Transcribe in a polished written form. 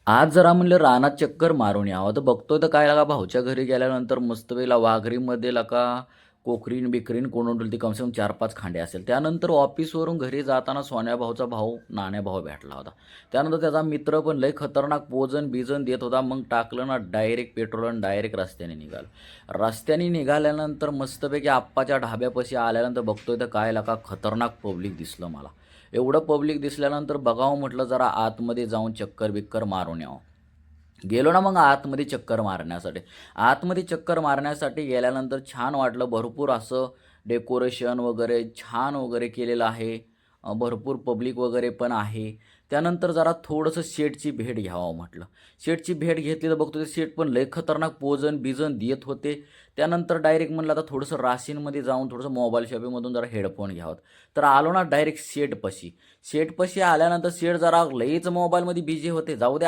आज जरा म्हणलं रानात चक्कर मारून यावं, तर बघतोय तर काय लगा भाऊच्या घरी गेल्यानंतर मस्तपैकी वाघरीमध्ये लका कोकरीन बिकरीन कोंडून ती कम से कम 4-5 खांडे असेल. त्यानंतर ऑफिसवरून घरी जाताना सोन्या भाऊचा भाऊ, नाण्या भाऊ भेटला होता. त्यानंतर त्याचा मित्र पण लय खतरनाक पोजन बिजन देत होता. मग टाकलं ना डायरेक्ट पेट्रोल आणि डायरेक्ट रस्त्याने निघालो. रस्त्याने निघाल्यानंतर मस्तपैकी आप्पाच्या ढाब्यापाशी आल्यानंतर बघतोय तर काय लका खतरनाक पब्लिक दिसलं मला. एवढं पब्लिक दिसल्यानंतर बघावं म्हटलं जरा आतमध्ये जाऊन चक्कर बिक्कर मारून यावं. गेलो ना मग आतमध्ये चक्कर मारण्यासाठी. आतमध्ये चक्कर मारण्यासाठी गेल्यानंतर छान वाटलं. भरपूर असं डेकोरेशन वगैरे छान वगैरे केलेलं आहे. भरपूर पब्लिक वगैरे पण आहे. त्यानंतर जरा थोडंसं शेठची भेट घ्यावं म्हटलं. शेठची भेट घेतली तर बघतो ते शेठ पण लय खतरनाक पोजन बिजन देत होते. त्यानंतर डायरेक्ट म्हणलं आता थोडंसं राशीनमध्ये जाऊन थोडंसं मोबाईल शॉपिंगमधून जरा हेडफोन घ्यावं. तर आलो ना डायरेक्ट शेठपाशी. शेठपाशी आल्यानंतर शेठ जरा लईच मोबाईलमध्ये बिझी होते. जाऊ दे